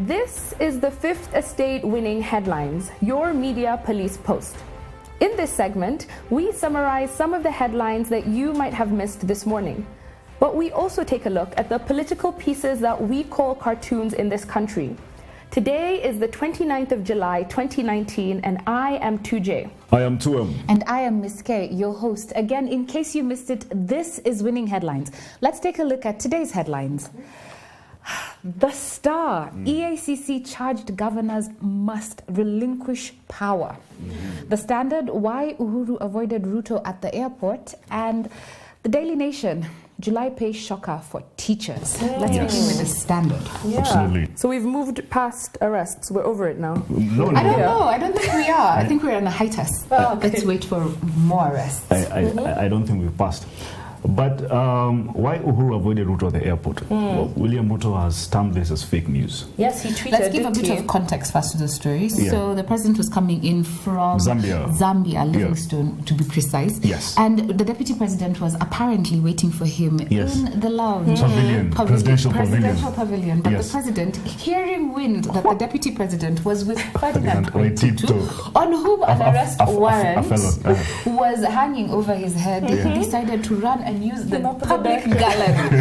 This is the Fifth Estate Winning Headlines, your media police post. In this segment, we summarize some of the headlines that you might have missed this morning. But we also take a look at the political pieces that we call cartoons in this country. Today is the 29th of July, 2019, and I am 2J. I am 2M. And I am Miss K, your host. Again, in case you missed it, this is Winning Headlines. Let's take a look at today's headlines. The Star, EACC charged governors must relinquish power. The Standard, why UHURU avoided RUTO at the airport. And the Daily Nation, July pay shocker for teachers. Let's begin with the Standard. Yeah. Absolutely. So we've moved past arrests. We're over it now. No. I don't know. I don't think we are. I think we're on a hiatus. Okay. Let's wait for more arrests. I don't think we've passed. But why UHURU avoided RUTO at the airport? Well, William Ruto has termed this as fake news. Yes, he tweeted. Let's give a bit of context first to the story. Yeah. So the president was coming in from Zambia, Livingstone to be precise. Yes. And the deputy president was apparently waiting for him in the lounge. Presidential pavilion. But Yes. the president, hearing wind that the deputy president was with Ferdinand Waititu, on whom an arrest warrant fellow. was hanging over his head, he decided to run and use the Not public the gallery.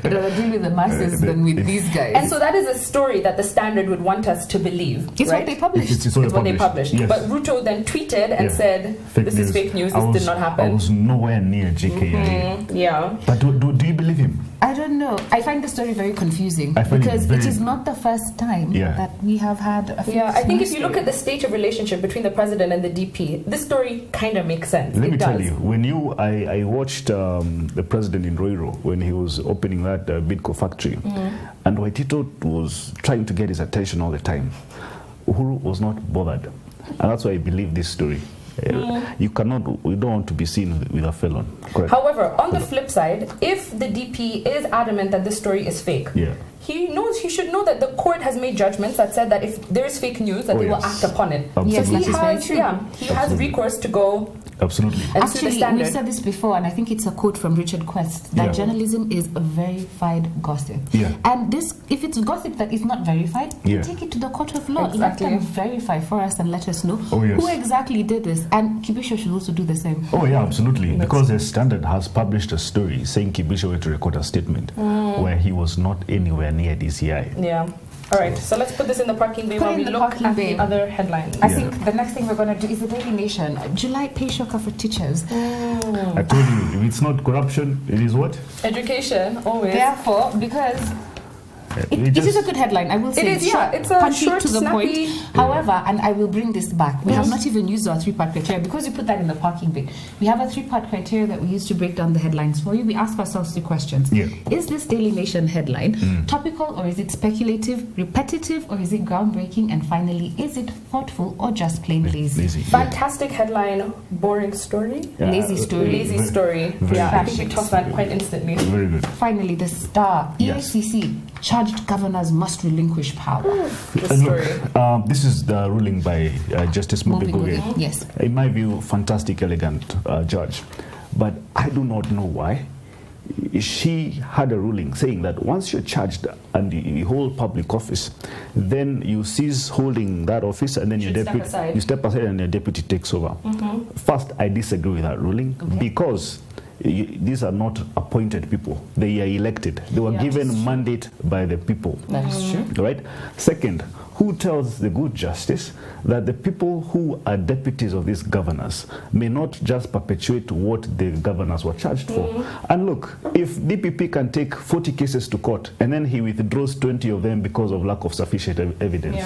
Rather deal with the masses than with these guys. And so that is a story that the Standard would want us to believe. It's right? what they published. It's It's what they published. Yes. But Ruto then tweeted and said, this is fake news, this did not I happen. was nowhere near JKIA. Yeah. But do you believe him? I don't know. I find the story very confusing find because it it is not the first time that we have had a fake I think news if you look story. at the state of relationship between the president and the DP, this story kind of makes sense. Let it me does. tell you, I watched the president in Roiro when he was opening that Bidco factory, and Waititu was trying to get his attention all the time. UHURU was not bothered, and that's why I believe this story. You don't want to be seen with a felon. Correct. However, on the flip side, if the DP is adamant that this story is fake, he should know that the court has made judgments that said that if there is fake news, that they will act upon it. Yes, so that is very true. He has recourse to go. Absolutely. And sue the Actually, Standard. we've said this before, and I think it's a quote from Richard Quest, that journalism is a verified gossip. Yeah. And this, if it's gossip that is not verified, take it to the court of law. Exactly. Let them verify for us and let us know yes. who exactly did this. And Kibisho should also do the same. Oh yeah, absolutely. Because the Standard has published a story saying Kibisho went to record a statement where he was not anywhere near DCI. Yeah. All right, so let's put this in the parking bay while we look at the other headlines. I think the next thing we're going to do is the Daily Nation. July pay shocker for teachers. I told you, if it's not corruption, it is what? Education, always. Therefore, because it is a good headline, I will say. It is, it's a punchy short, to the snappy. point. However, and I will bring this back, we have not even used our three-part criteria because you put that in the parking bay. We have a three-part criteria that we use to break down the headlines for you. We ask ourselves two questions. Is this Daily Nation headline topical, or is it speculative, repetitive, or is it groundbreaking? And finally, is it thoughtful or just plain lazy? Fantastic headline, boring story. Lazy story. Lazy story. I think we tossed that quite instantly. Very good. Finally, the Star. EACC charged governors must relinquish power. Look, this is the ruling by Justice Mubigoge. Yes. In my view, fantastic, elegant judge. But I do not know why. She had a ruling saying that once you're charged and you hold public office, then you cease holding that office and then you step aside and your deputy takes over. First, I disagree with that ruling because these are not appointed people. They are elected. They were given mandate by the people. That is true. Right? Second, who tells the good justice that the people who are deputies of these governors may not just perpetuate what the governors were charged for? And look, if DPP can take 40 cases to court and then he withdraws 20 of them because of lack of sufficient evidence,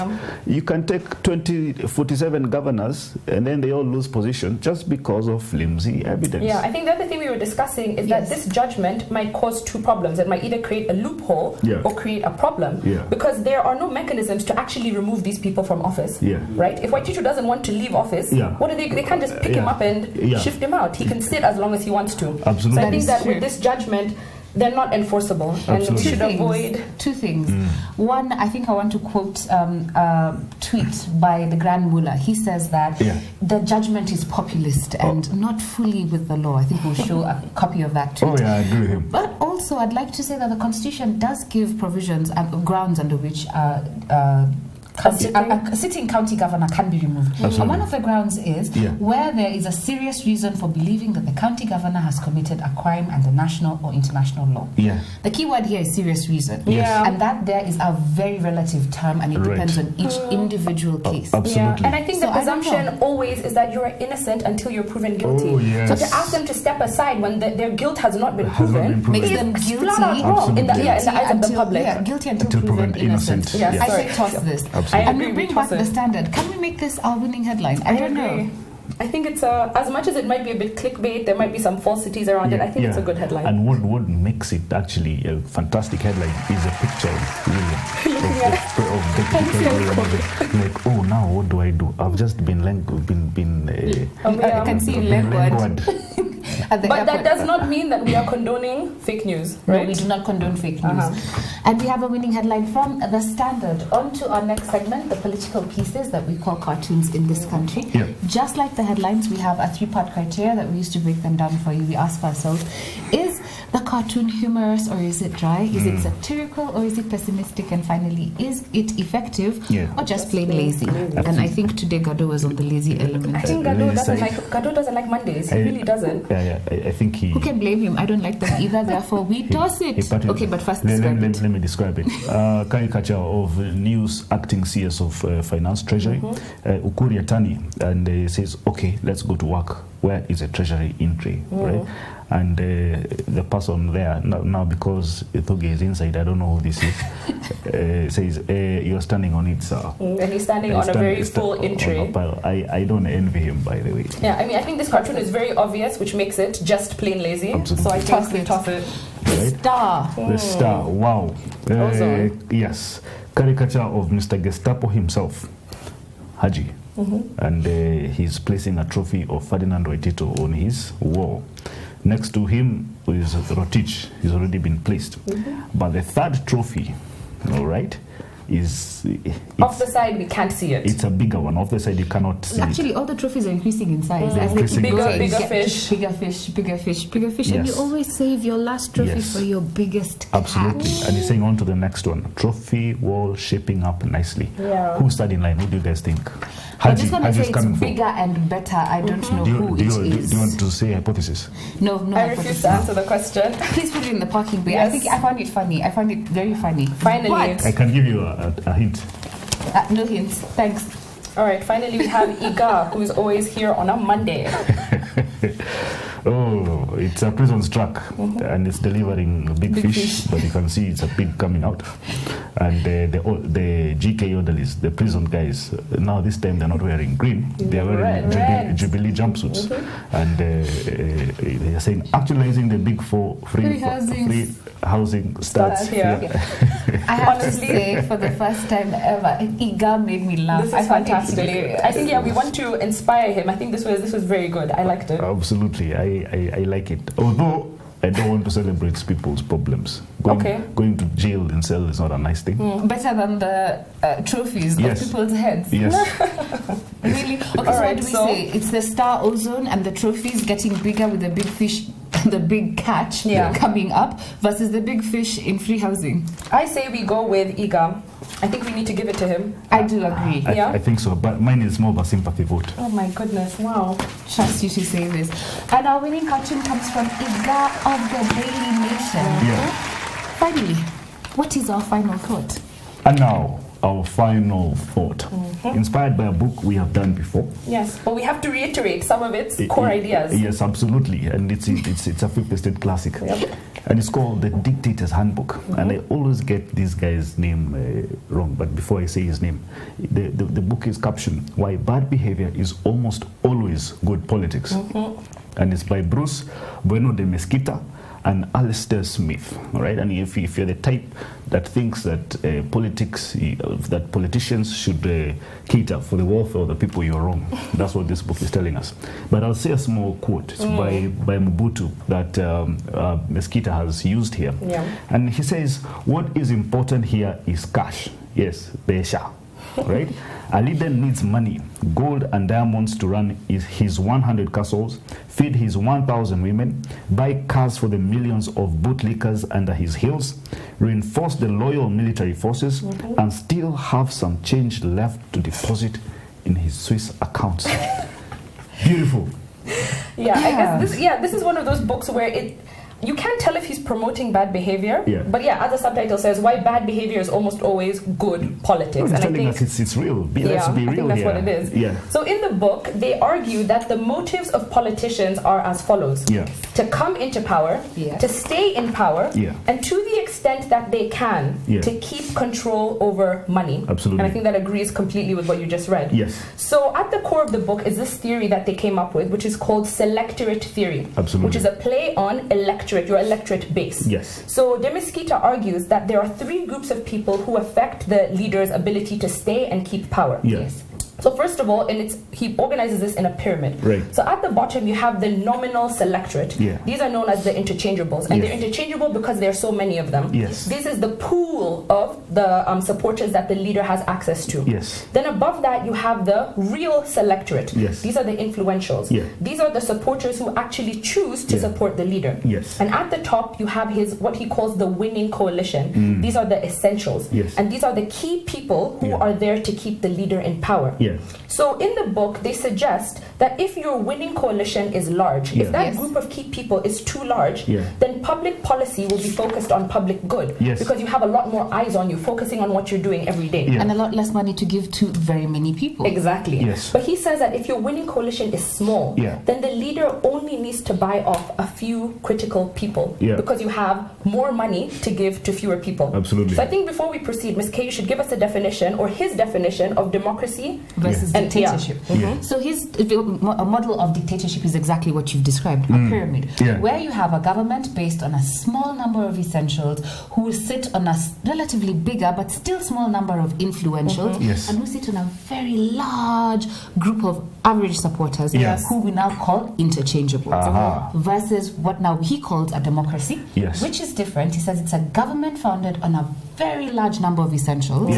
you can take 47 governors and then they all lose position just because of flimsy evidence. Yeah, I think the other thing we were discussing is that this judgment might cause two problems. It might either create a loophole or create a problem because there are no mechanisms to actually remove these people from office, right? If Waititu doesn't want to leave office, what do they can't just pick him up and shift him out. He can sit as long as he wants to. Absolutely. So I think that with this judgment, they're not enforceable. And we should avoid two things. One, I think I want to quote tweet by the Grand Mullah. He says that the judgment is populist and not fully with the law. I think we'll show a copy of that tweet. Oh yeah, I agree with him. But also, I'd like to say that the Constitution does give provisions and grounds under which a sitting county governor can be removed. Absolutely. And one of the grounds is where there is a serious reason for believing that the county governor has committed a crime under national or international law. Yeah. The key word here is serious reason. Yes. And that there is a very relative term, and it depends on each individual case. Absolutely. Yeah. And I think the So I don't presumption always is that you are innocent until you're proven guilty. Oh, yes. So to ask them to step aside when their guilt has not been proven, Makes is them guilty flat out wrong in the eyes of the until, public. guilty until proven innocent. Yes. I Sorry. say toss this. Absolutely. And we bring back the standard. Can we make this our winning headline? I don't know. I think it's as much as it might be a bit clickbait, there might be some falsities around it. I think it's a good headline. And what makes it actually a fantastic headline is a picture of William. Like, oh, now what do I do? I've just been I can see language. But that does not mean that we are condoning fake news, right? No, we do not condone fake news. And we have a winning headline from The Standard. On to our next segment, the political pieces that we call cartoons in this country. Yeah. Just like the headlines, we have a 3-part criteria that we used to break them down for you. We ask ourselves, is the cartoon humorous or is it dry? Is it satirical or is it pessimistic? And finally, is it effective or just plain lazy? And I think today Gado was on the lazy element. I think Gado doesn't like Mondays. He really doesn't. Yeah, I think he... Who can blame him? I don't like them either, therefore we toss it. Okay, but first describe it. Let me describe it. Caricature of news acting CS of Finance Treasury, Ukuri Atani, and he says, okay, let's go to work. Where is a treasury entry, right? And the person there, now because Ithoge is inside, I don't know who this is, says, you're standing on it, sir. And he's standing on a very full entry. I don't envy him, by the way. Yeah, I mean, I think this cartoon is very obvious, which makes it just plain lazy. Absolutely. So I think we toss it. Right? Star. The star, wow. Yes, caricature of Mr. Gestapo himself, Haji. And he's placing a trophy of Ferdinand Waitito on his wall. Next to him is Rotich. He's already been placed. But the third trophy, all right, is... Off the side, we can't see it. It's a bigger one. Off the side, you cannot see Actually, all the trophies are increasing in size. As Increasing they in size. bigger fish. Bigger fish, bigger fish, bigger fish. Yes. And you always save your last trophy Yes. for your biggest Absolutely. catch. And he's saying on to the next one. Trophy wall shaping up nicely. Yeah. Who's third in line? Who do you guys think? I'm just going to Haji's say coming it's from. bigger and better. I don't know who it is. Do you want to say hypothesis? No, I refuse to answer the question. Please put it in the parking bay. Yes. I found it funny. I found it very funny. Finally. But, I can give you a hint. no hints. Thanks. All right, finally we have Iga, who is always here on a Monday. Oh, it's a prison's truck and it's delivering big fish, but you can see it's a pig coming out. And the JKIA orderlies, the prison guys, now this time they're not wearing green, they're wearing Jubilee jumpsuits. And they're saying actualizing the big four free housing starts here. I have to say, for the first time ever, Iga made me laugh. This is fantastic. I think we want to inspire him. I think this was very good. I liked it. Absolutely, I like it. Although I don't want to celebrate people's problems. Going to jail in cell is not a nice thing. Better than the trophies of people's heads. Yes. Really? Okay, so what do we say? It's the star ozone and the trophies getting bigger with the big fish, the big catch coming up versus the big fish in free housing. I say we go with Iga. I think we need to give it to him. I do agree. I think so, but mine is more of a sympathy vote. Oh my goodness, wow. Trust you to say this. And our winning cartoon comes from Iga of the Daily Nation. Yeah. Finally, what is our final thought? And now, our final thought. Inspired by a book we have done before. Yes, but we have to reiterate some of its core ideas. Yes, absolutely. And it's a Fifth Estate classic. Yep. And it's called The Dictator's Handbook. And I always get this guy's name wrong, but before I say his name, the book is captioned, Why Bad Behavior is Almost Always Good Politics. And it's by Bruce Bueno de Mesquita and Alistair Smith, all right? And if you're the type that thinks that that politicians should cater for the welfare of the people, you're wrong. That's what this book is telling us. But I'll say a small quote. It's by Mobutu that Mesquita has used here. Yeah. And he says, what is important here is cash. Yes, Besha. right? Ali then needs money, gold and diamonds to run his 100 castles, feed his 1,000 women, buy cars for the millions of bootlickers under his heels, reinforce the loyal military forces, and still have some change left to deposit in his Swiss accounts. Beautiful. Yeah, I guess this is one of those books where you can't tell if he's promoting bad behavior, but as the subtitle says, why bad behavior is almost always good politics. He's telling us it's real. Let's be real. I think that's what it is. Yeah. So in the book, they argue that the motives of politicians are as follows. Yeah. To come into power, to stay in power, and to the extent that they can, to keep control over money. Absolutely. And I think that agrees completely with what you just read. Yes. So at the core of the book is this theory that they came up with, which is called Selectorate Theory. Absolutely. Which is a play on your electorate base. Yes. So de Mesquita argues that there are three groups of people who affect the leader's ability to stay and keep power. Yes. So first of all, he organizes this in a pyramid. Right. So at the bottom you have the nominal selectorate. Yeah. These are known as the interchangeables, and they're interchangeable because there are so many of them. Yes. This is the pool of the supporters that the leader has access to. Yes. Then above that you have the real selectorate. Yes. These are the influentials. Yeah. These are the supporters who actually choose to support the leader. Yes. And at the top you have what he calls the winning coalition. These are the essentials. Yes. And these are the key people who are there to keep the leader in power. Yeah. So in the book, they suggest that if your winning coalition is large, if that group of key people is too large, then public policy will be focused on public good. Yes. Because you have a lot more eyes on you, focusing on what you're doing every day. And a lot less money to give to very many people. Exactly. Yes. But he says that if your winning coalition is small, then the leader only needs to buy off a few critical people. Because you have more money to give to fewer people. Absolutely. So I think before we proceed, Ms. K, you should give us a definition, or his definition, of democracy versus dictatorship. So a model of dictatorship is exactly what you've described, a pyramid, where you have a government based on a small number of essentials who will sit on a relatively bigger but still small number of influentials, and who sit on a very large group of average supporters who we now call interchangeables, versus what now he calls a democracy, which is different. He says it's a government founded on a very large number of essentials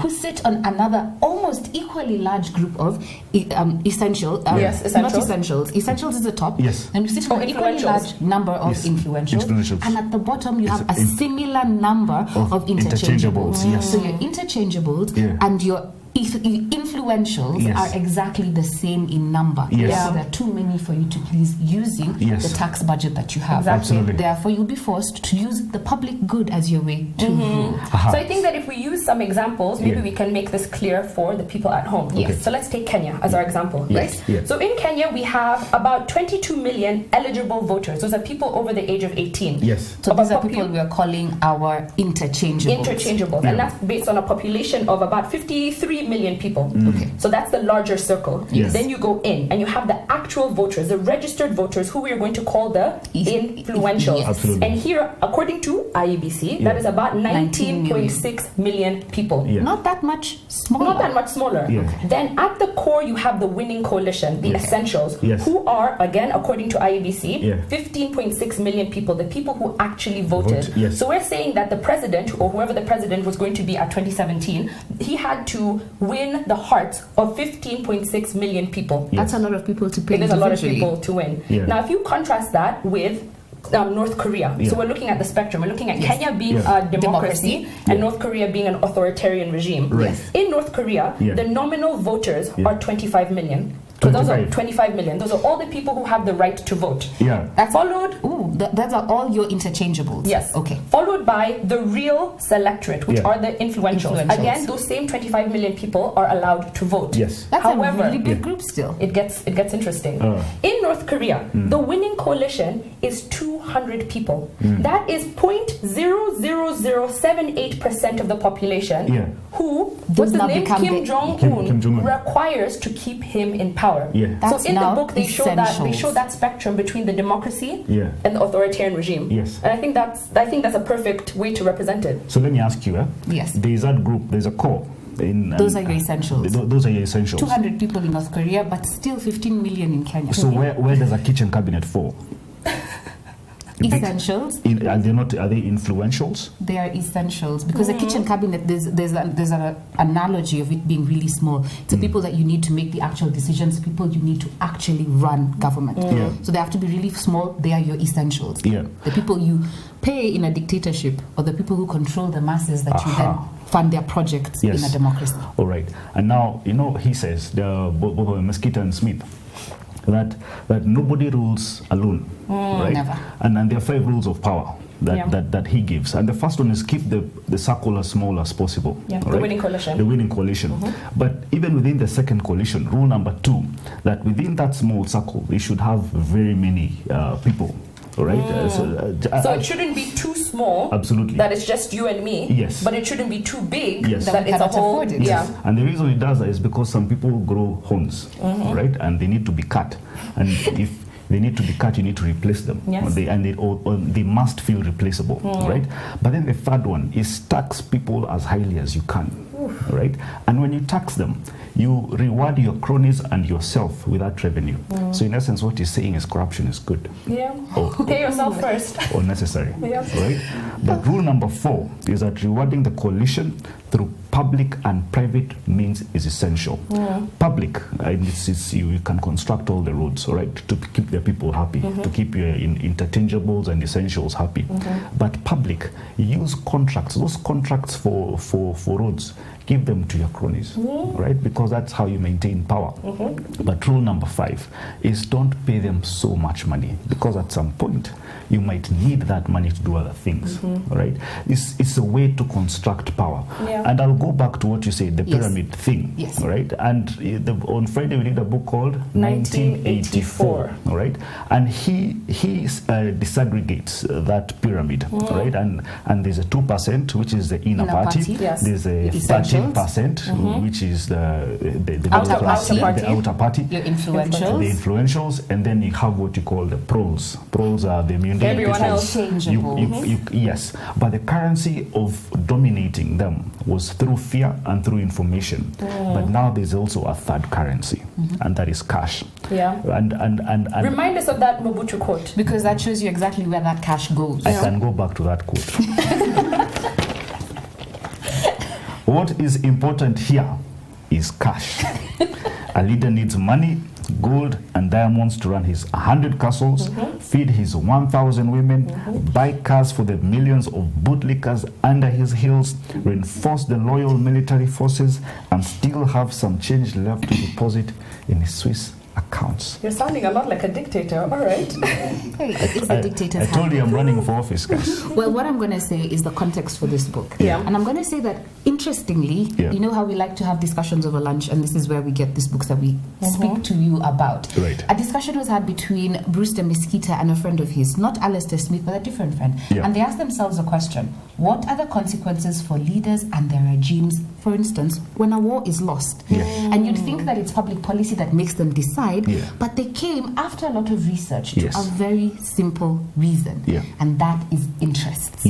who sit on another almost equally large group of essentials. Not essentials. Essentials is the top. And you sit on an equally large number of influentials. And at the bottom you have a similar number of interchangeables. So your interchangeables and your influentials are exactly the same in number. So there are too many for you to please using the tax budget that you have. Exactly. Therefore, you'll be forced to use the public good as your way to rule. So I think that if we use some examples, maybe we can make this clear for the people at home. So let's take Kenya as our example. Right? So in Kenya, we have about 22 million eligible voters. Those are people over the age of 18. So these are people we are calling our interchangeables. And that's based on a population of about 53 million people. So that's the larger circle. Then you go in and you have the actual voters, the registered voters, who we are going to call the influentials. And here, according to IEBC, that is about 19.6 million people. Not that much smaller. Then at the core, you have the winning coalition, the essentials, who are, again, according to IEBC, 15.6 million people, the people who actually voted. So we're saying that the president, or whoever the president was going to be at 2017, he had to win the hearts of 15.6 million people. That's a lot of people to pay. It is a lot of people to win. Now, if you contrast that with North Korea. So we're looking at the spectrum. We're looking at Kenya being a democracy and North Korea being an authoritarian regime. In North Korea, the nominal voters are 25 million. So those are 25 million. Those are all the people who have the right to vote. That's followed. Those are all your interchangeables. Okay. Followed by the real selectorate, which are the influentials. Again, those same 25 million people are allowed to vote. That's However, a really big group still. It gets interesting. In North Korea, the winning coalition is 200 people. That is 0.00078% of the population who, what's his name, Kim Jong-un, requires to keep him in power. So in the book they show that spectrum between the democracy and the authoritarian regime. And I think that's a perfect way to represent it. So let me ask you, there's that group, there's a core. Those are your essentials. Those are your essentials. 200 people in North Korea, but still 15 million in Kenya. So where does a kitchen cabinet fall? Essentials. And they're not, are they influentials? They are essentials because a kitchen cabinet, there's an analogy of it being really small. It's the people that you need to make the actual decisions, people you need to actually run government. So they have to be really small. They are your essentials. The people you pay in a dictatorship, or the people who control the masses that you then fund their projects in a democracy. All right. And now, he says, both Mesquita and Smith, that nobody rules alone, right? Never. And there are 5 rules of power that he gives. And the first one is keep the circle as small as possible. Yeah, right? The winning coalition. The winning coalition. But even within the second coalition, rule number 2, that within that small circle, they should have very many people. Right? So it shouldn't be too small. Absolutely. That it's just you and me. Yes. But it shouldn't be too big. Yes. That it's a whole. afford it. Yes. And the reason it does that is because some people grow horns, right? And they need to be cut. And if they need to be cut, you need to replace them. Yes. They must feel replaceable, right? But then the third one is tax people as highly as you can. Right? And when you tax them, you reward your cronies and yourself with that revenue. So in essence, what he's saying is corruption is good. Yeah. Pay yourself first. Or necessary. Yeah. Right? But rule number 4 is that rewarding the coalition through public and private means is essential. Public, you can construct all the roads, all right, to keep the people happy, to keep your interchangeables and essentials happy. But public, use contracts, those contracts for roads, give them to your cronies, right? Because that's how you maintain power. But rule number 5 is don't pay them so much money, because at some point you might need that money to do other things, right? It's a way to construct power. And I'll go back to what you said, the pyramid thing, right? And on Friday we did a book called 1984, all right? And he disaggregates that pyramid, right? And there's a 2%, which is the inner party. There's a 13%, which is the outer party. Your influentials. The influentials, and then you have what you call the proles. Proles are the mundane. Everyone else. Yes, but the currency of dominating them was through fear and through information. But now there's also a third currency, and that is cash. Yeah. And remind us of that Mobutu quote, because that shows you exactly where that cash goes. I can go back to that quote. What is important here is cash. A leader needs money, gold and diamonds to run his 100 castles, feed his 1,000 women, buy cars for the millions of bootlickers under his heels, reinforce the loyal military forces, and still have some change left to deposit in his Swiss accounts. You're sounding a lot like a dictator. All right. It's the dictator's I told you I'm running for office, guys. Well, what I'm going to say is the context for this book. Yeah. And I'm going to say that, interestingly, you know how we like to have discussions over lunch, and this is where we get these books that we speak to you about. Right. A discussion was had between Brewster Mesquita and a friend of his, not Alistair Smith, but a different friend. Yeah. And they asked themselves a question: what are the consequences for leaders and their regimes, for instance, when a war is lost? And you'd think that it's public policy that makes them decide, but they came after a lot of research to a very simple reason, and that is interests.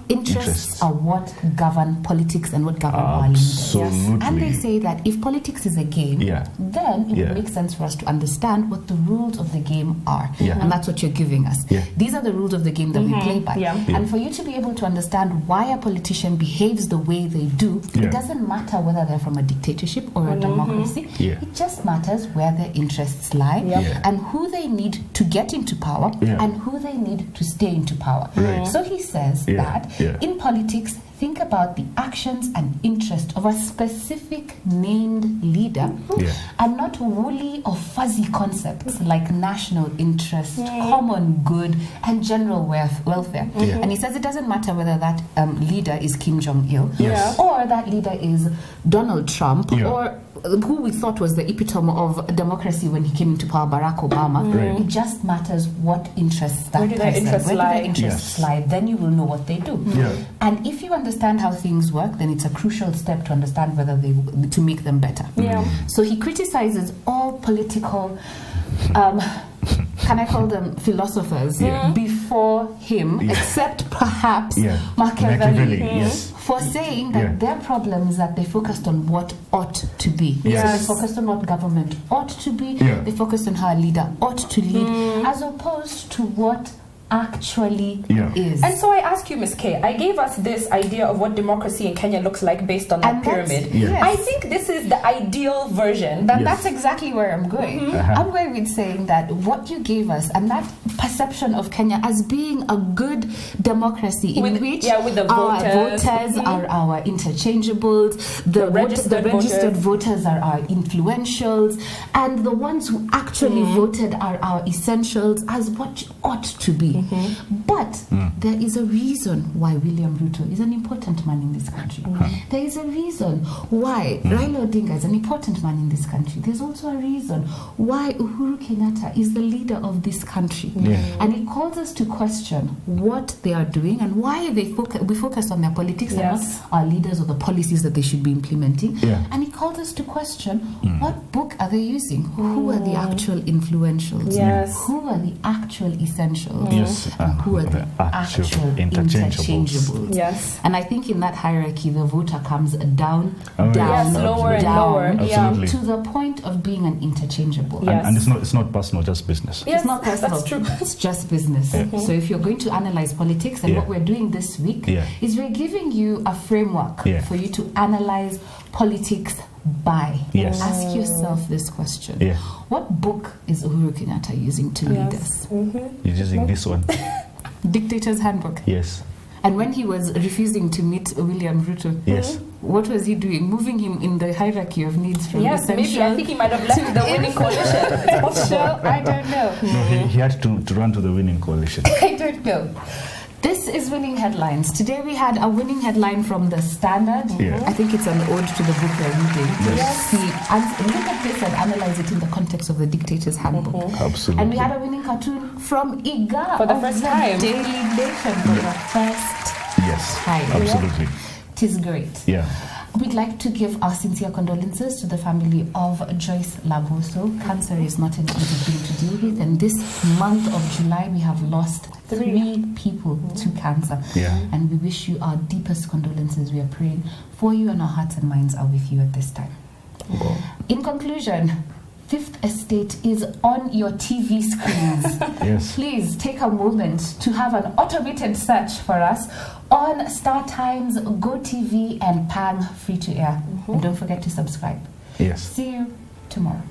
Interests are what govern politics and what govern our leaders. And they say that if politics is a game, then it would make sense for us to understand what the rules of the game are. And that's what you're giving us. These are the rules of the game that we play by. And for you to be able to understand why a politician behaves the way they do, it doesn't matter whether they're from a dictatorship or a democracy. It just matters where their interests lie, and who they need to get into power, and who they need to stay into power. So he says that in politics, think about the actions and interest of a specific named leader, and not woolly or fuzzy concepts like national interest, common good, and general welfare. And he says it doesn't matter whether that leader is Kim Jong-il, or that leader is Donald Trump, or who we thought was the epitome of democracy when he came into power, Barack Obama. It just matters what interests that person. Where do their interests lie? Then you will know what they do. And if you understand how things work, then it's a crucial step to understand whether to make them better. So he criticizes all political, can I call them philosophers, before him, except perhaps Machiavelli, for saying that their problem is that they focused on what ought to be. So they focused on what government ought to be, they focused on how a leader ought to lead, as opposed to what actually Yeah. is. And so I ask you, Ms. K, I gave us this idea of what democracy in Kenya looks like based on that And that's- pyramid. yes. I think this is the ideal version. Then Yes. that's exactly where I'm going. I'm going with saying that what you gave us and that perception of Kenya as being a good democracy in With- which yeah, with the our voters. voters are our interchangeables, the registered registered voters are our influentials, and the ones who actually voted are our essentials as what ought to be. But there is a reason why William Ruto is an important man in this country. There is a reason why Raila Odinga is an important man in this country. There's also a reason why Uhuru Kenyatta is the leader of this country. And it calls us to question what they are doing and why we focus on their politics and not our leaders or the policies that they should be implementing. And it calls us to question what book are they using? Who are the actual influentials? Yes. Who are the actual essentials? Yes. And who are the actual interchangeables? Yes. And I think in that hierarchy, the voter comes down, Oh, down, yes, lower and down, lower. Absolutely. to the point of being an interchangeable. Yes. And it's not personal, just business. Yes, It's not personal. that's true. It's just business. So if you're going to analyze politics, and what we're doing this week is we're giving you a framework for you to analyze politics by. Yes. Ask yourself this question. What book is Uhuru Kenyatta using to lead us? You're using this one. Dictator's Handbook. Yes. And when he was refusing to meet William Ruto, Yes. what was he doing? Moving him in the hierarchy of needs from Yes, essential maybe I think he might have left the winning coalition. It's possible. I don't know. No, he had to run to the winning coalition. I don't know. This is Winning Headlines. Today we had a winning headline from The Standard. I think it's an ode to the book we're reading. Yes. Look at this and analyze it in the context of the Dictator's Handbook. Absolutely. And we had a winning cartoon from Iga For the of first time. Daily Nation for the first Yes. time. Absolutely. It is great. Yeah. We'd like to give our sincere condolences to the family of Joyce Laboso. Cancer is not an easy thing to deal with, and this month of July we have lost 3 people to cancer. And we wish you our deepest condolences. We are praying for you, and our hearts and minds are with you at this time. In conclusion, Fifth Estate is on your TV screens. Yes. Please take a moment to have an automated search for us on Star Times, GoTV, and Pang Free to Air. And don't forget to subscribe. Yes. See you tomorrow.